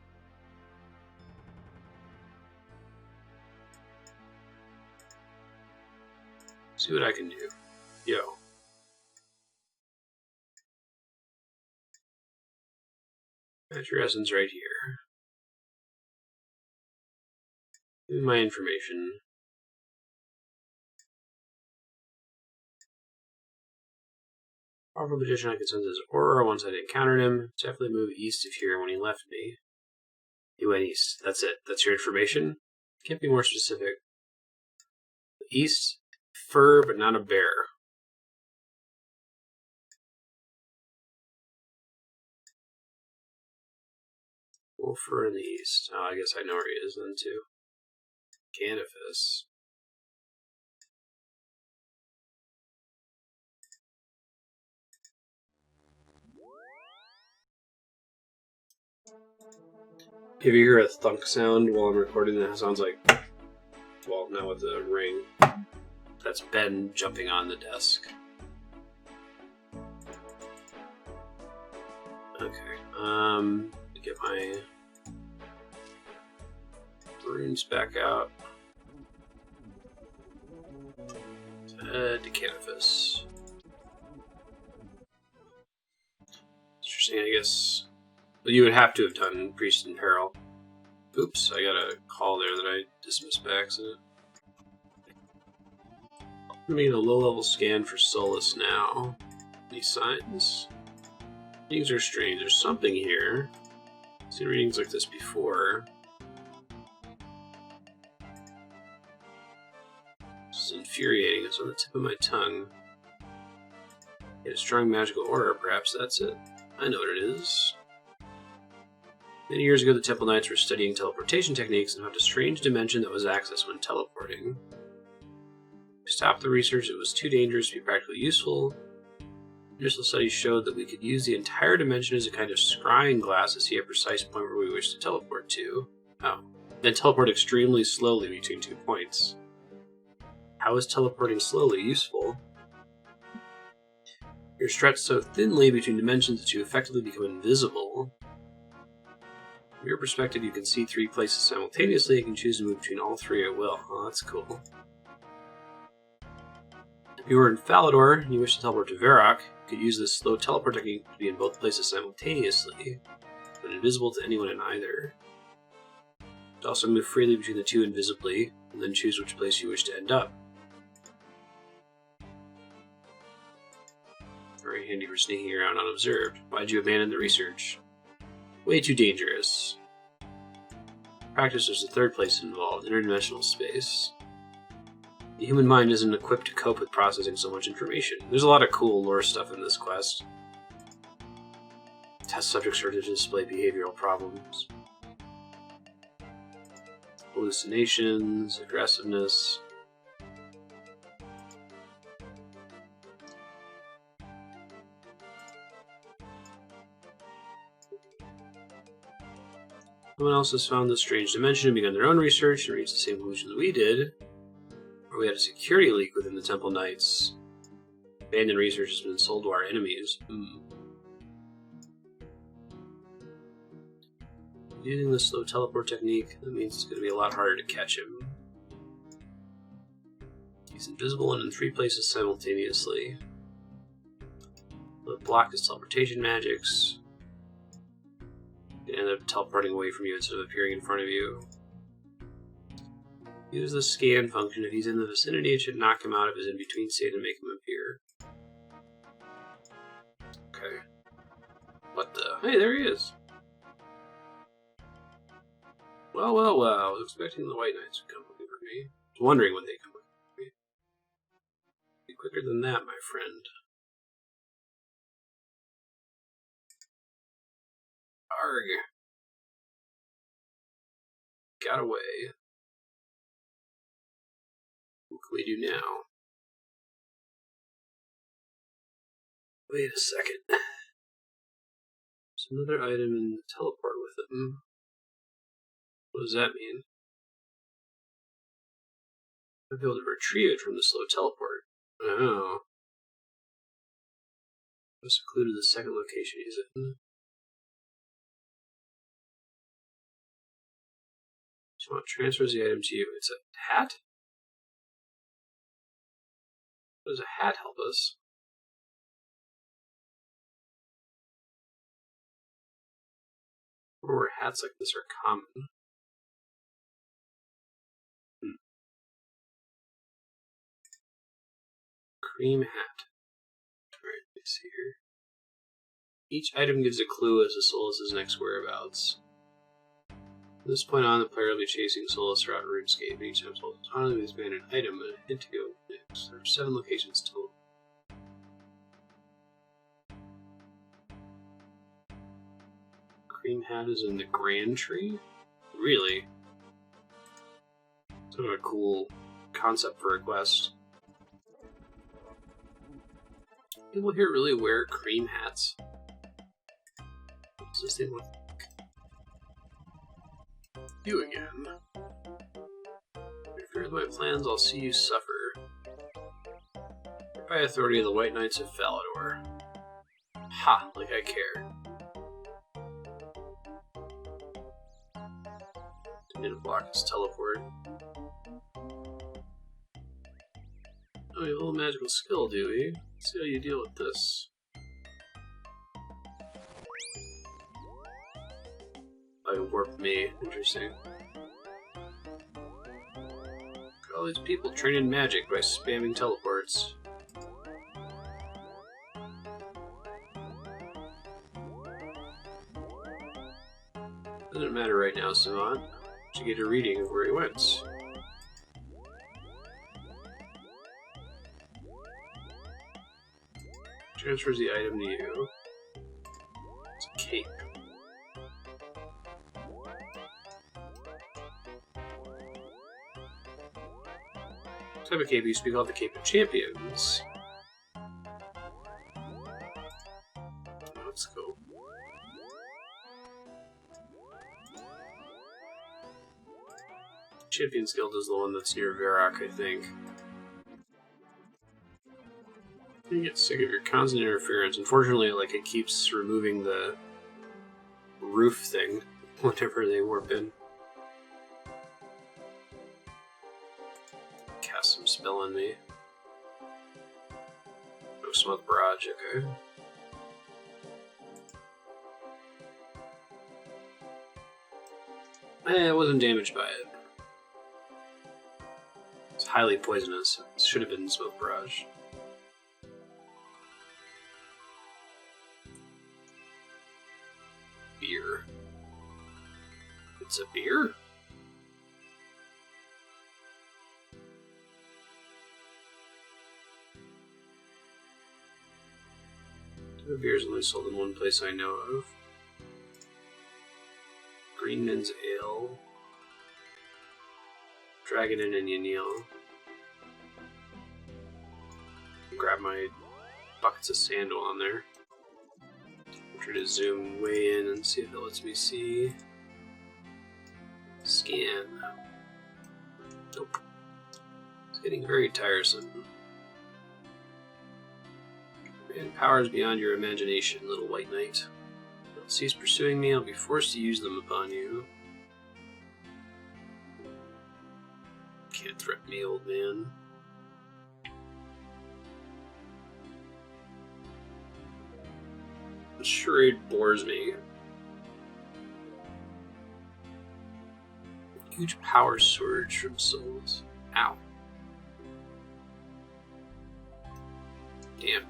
See what I can do. Yo. Got your essence right here. Give me my information. Powerful magician, I could sense his aura once I'd encountered him. Definitely moved east of here when he left me. He went east. That's it. That's your information? Can't be more specific. East, fur, but not a bear. Wolf fur in the east. Oh, I guess I know where he is then, too. Canifus. If you hear a thunk sound while I'm recording, that sounds like, well, now with the ring. That's Ben jumping on the desk. Okay, get my runes back out. Decanifus. Interesting, I guess. Well, you would have to have done Priest in Peril. Oops, I got a call there that I dismissed by accident. I'm making a low-level scan for Solus now. Any signs? Things are strange. There's something here. I've seen readings like this before. It's infuriating. It's on the tip of my tongue. Get a strong magical aura, perhaps that's it. I know what it is. Many years ago, the Temple Knights were studying teleportation techniques and found a strange dimension that was accessed when teleporting. We stopped the research. It was too dangerous to be practically useful. Initial studies showed that we could use the entire dimension as a kind of scrying glass to see a precise point where we wish to teleport to. Oh. Then teleport extremely slowly between 2 points. How is teleporting slowly useful? You're stretched so thinly between dimensions that you effectively become invisible. From your perspective, you can see 3 places simultaneously and can choose to move between all 3 at will. Oh, that's cool. If you were in Falador and you wish to teleport to Varrock, you could use this slow teleport technique to be in both places simultaneously, but invisible to anyone in either. You could also move freely between the 2 invisibly, and then choose which place you wish to end up. Very handy for sneaking around unobserved. Why'd you abandon the research? Way too dangerous. Practice was the 3rd place involved, interdimensional space. The human mind isn't equipped to cope with processing so much information. There's a lot of cool lore stuff in this quest. Test subjects are to display behavioral problems. Hallucinations, aggressiveness. Someone else has found this strange dimension and begun their own research and reached the same conclusion that we did. Or we had a security leak within the Temple Knights. Abandoned research has been sold to our enemies. Using the slow teleport technique, that means it's going to be a lot harder to catch him. He's invisible and in 3 places simultaneously. We'll block his teleportation magics. He end up teleporting away from you instead of appearing in front of you. Use the scan function. If he's in the vicinity, it should knock him out of his in-between state and make him appear. Okay. What the? Hey, there he is! Well, well, well. I was expecting the White Knights to come looking for me. I was wondering when they come looking for me. Be quicker than that, my friend. Arg! Got away. What can we do now? Wait a second. There's another item in the teleport with it. What does that mean? I'll be able to retrieve it from the slow teleport. Oh. I've secluded the second location he's in. So what transfers the item to you? It's a hat? How does a hat help us? Or where hats like this are common. Cream hat. Alright, let me see here. Each item gives a clue as to Solus's next whereabouts. From this point on, the player will be chasing Solus throughout RuneScape. Each time Solus is on him, he's banned an item and a hint to go next. There are 7 locations total. Cream hat is in the Grand Tree? Really? Sort of a cool concept for a quest. People here really wear cream hats. What's this thing with you again? Interfere with my plans, I'll see you suffer. By authority of the White Knights of Falador. Ha, like I care. Need to block his teleport. Oh, you have a little magical skill, do we? Let's see how you deal with this. Oh, it warped me. Interesting. Look at all these people trained in magic by spamming teleports. Doesn't matter right now, Savant. To get a reading of where he went. Transfers the item to you. It's a cape. This type of cape used to be called the Cape of Champions. Let's go. Champions Guild is the one that's near Varrock, I think. You get sick of your constant interference. Unfortunately, like, it keeps removing the roof thing whenever they warp in. Cast some spell on me. No smoke barrage, okay. I wasn't damaged by it. It's highly poisonous. It should have been smoke barrage. Beer. It's a beer? The beer's only sold in one place I know of. Greenman's Ale. Dragon Inn and Yanil. Grab my buckets of sand while I'm there. Try to zoom way in and see if it lets me see. Scan. Nope. It's getting very tiresome. And powers beyond your imagination, little white knight. Don't cease pursuing me, I'll be forced to use them upon you. Can't threaten me, old man. The charade bores me. Huge power surge from souls. Ow. Damn.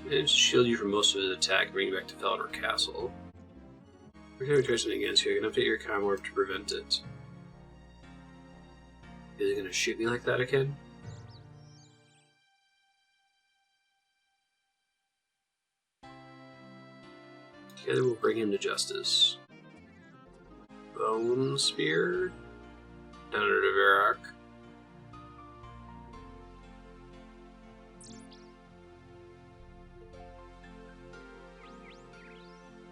Managed to shield you from most of his attack, bring you back to Feldor Castle. Every time you try something against you, I can update your Chimorb to prevent it. Is he gonna shoot me like that again? Together we'll bring him to justice. Bone Spear. Down under to Varrock.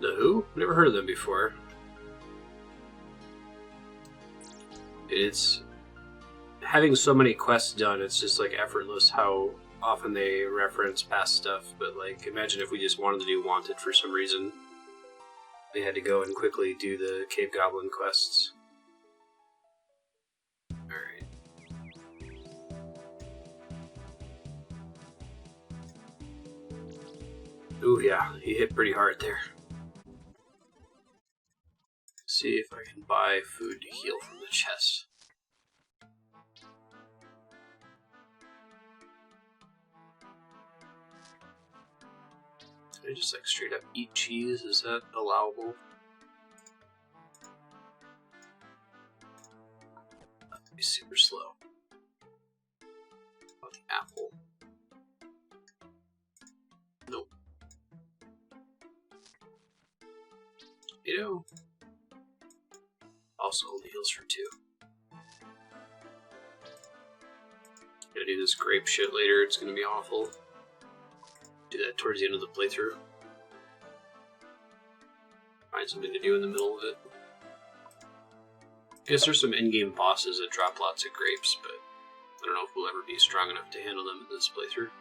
The who? Never heard of them before. It's having so many quests done, it's just like effortless how often they reference past stuff, but like imagine if we just wanted to do Wanted for some reason. We had to go and quickly do the Cave Goblin quests. Alright. Ooh yeah, he hit pretty hard there. See if I can buy food to heal from the chest. Can I just like straight up eat cheese? Is that allowable? That'd be super slow. How about the apple? Nope. You know. Also only heals for 2. Gotta do this grape shit later, it's gonna be awful. Do that towards the end of the playthrough. Find something to do in the middle of it. I guess there's some endgame bosses that drop lots of grapes, but I don't know if we'll ever be strong enough to handle them in this playthrough.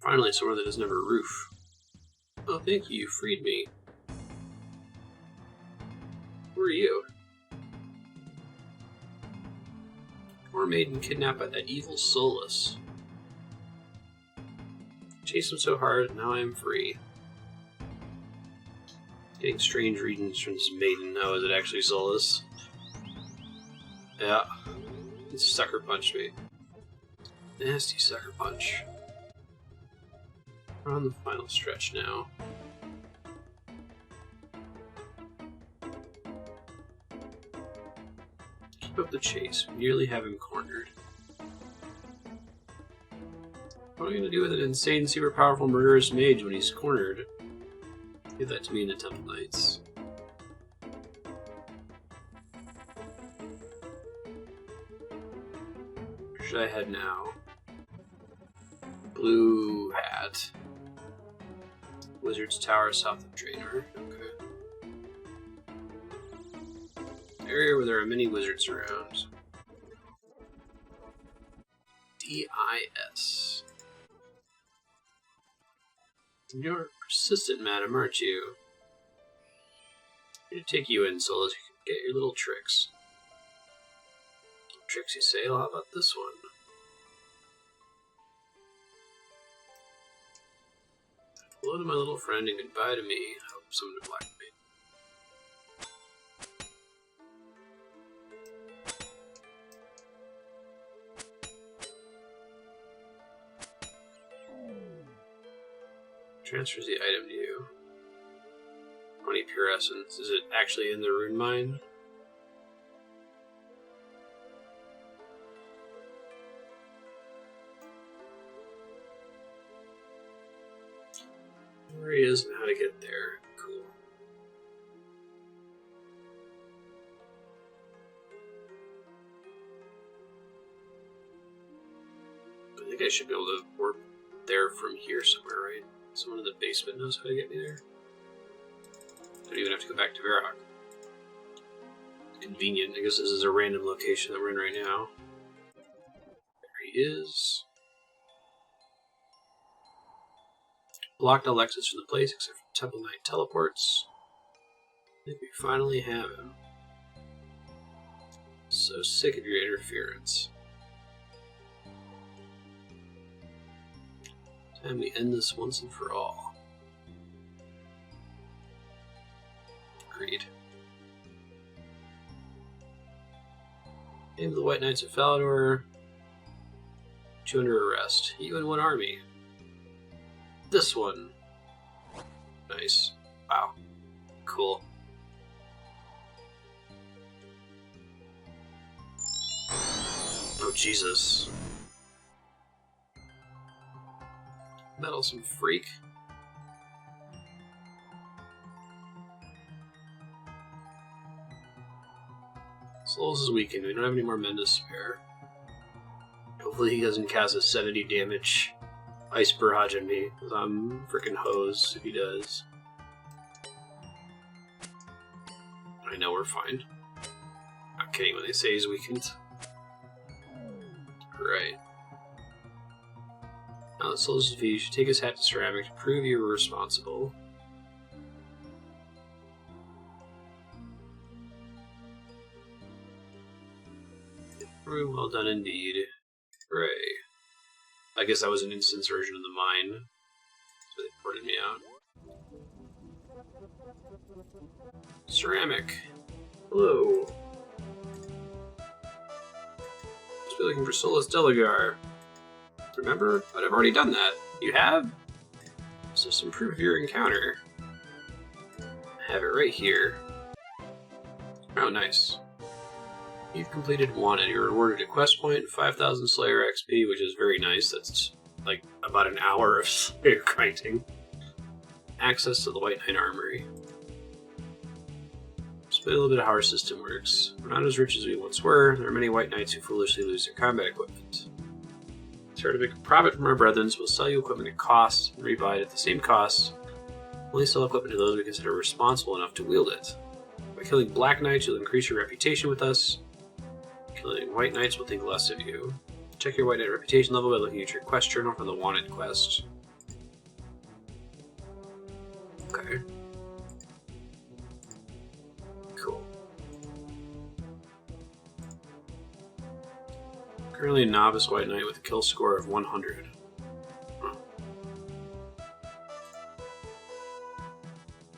Finally, somewhere that doesn't have a roof. Oh, thank you, you freed me. Who are you? Poor maiden kidnapped by that evil Solus. Chased him so hard, now I am free. Getting strange readings from this maiden. Oh, is it actually Solus? Yeah. It sucker punched me. Nasty sucker punch. We're on the final stretch now. Keep up the chase. We nearly have him cornered. What are you going to do with an insane, super powerful murderous mage when he's cornered? Give that to me in the Temple Knights. Where should I head now? Blue hat. Wizard's Tower south of Draenor. Okay. Area where there are many wizards around. DIS. You're a persistent, madam, aren't you? I'm going to take you in, so you can get your little tricks. Tricks, you say? Well, how about this one? Hello to my little friend and goodbye to me. I hope someone to black me. Transfers the item to you. 20 pure essence. Is it actually in the rune mine? Where he is and how to get there. Cool. I think I should be able to work there from here somewhere, right? Someone in the basement knows how to get me there. Don't even have to go back to Varrock. Convenient. I guess this is a random location that we're in right now. There he is. Blocked all exits from the place except for Temple Knight teleports. I think we finally have him. So sick of your interference. Time we end this once and for all. Agreed. Name of the White Knights of Falador. 2 under arrest. You and 1 army. This one. Nice. Wow. Cool. Oh, Jesus. Meddlesome freak. Souls is weakened. We don't have any more men to spare. Hopefully he doesn't cast a 70 damage ice barrage on me, because I'm freaking hosed if he does. I know we're fine. Not kidding when they say he's weakened. Right. Now the Soul's defeat, you should take his hat to ceramic to prove you were responsible. Well done indeed. Hooray. I guess that was an instance version of the mine. So they ported me out. Ceramic. Hello. Must be looking for Solus Delagar. Remember? But I've already done that. You have? So some proof of your encounter. I have it right here. Oh, nice. You've completed 1 and you're rewarded a quest point, 5,000 Slayer XP, which is very nice. That's like about an hour of Slayer grinding. Access to the White Knight Armory. Explain a little bit of how our system works. We're not as rich as we once were. There are many White Knights who foolishly lose their combat equipment. So to make a profit from our brethren, we'll sell you equipment at cost and rebuy it at the same cost. Only sell equipment to those we consider responsible enough to wield it. By killing Black Knights, you'll increase your reputation with us. Killing White Knights will think less of you. Check your White Knight reputation level by looking at your quest journal for the wanted quest. Okay. Cool. Currently a novice White Knight with a kill score of 100. Huh.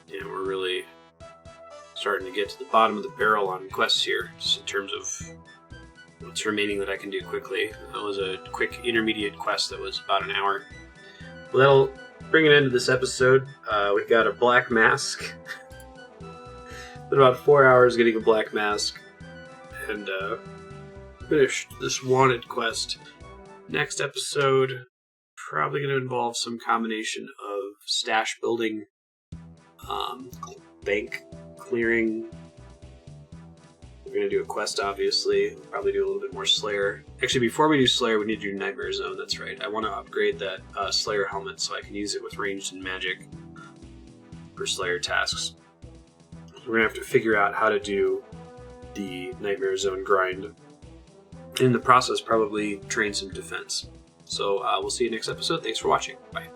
Yeah, we're really starting to get to the bottom of the barrel on quests here, just in terms of what's remaining that I can do quickly. That was a quick intermediate quest that was about an hour. Well, that'll bring an end to this episode. We got a black mask. Been about 4 hours getting a black mask. And finished this wanted quest. Next episode, probably going to involve some combination of stash building, bank clearing. We're going to do a quest, obviously. Probably do a little bit more Slayer. Actually, before we do Slayer, we need to do Nightmare Zone. That's right. I want to upgrade that Slayer helmet so I can use it with ranged and magic for Slayer tasks. We're going to have to figure out how to do the Nightmare Zone grind. In the process, probably train some defense. So we'll see you next episode. Thanks for watching. Bye.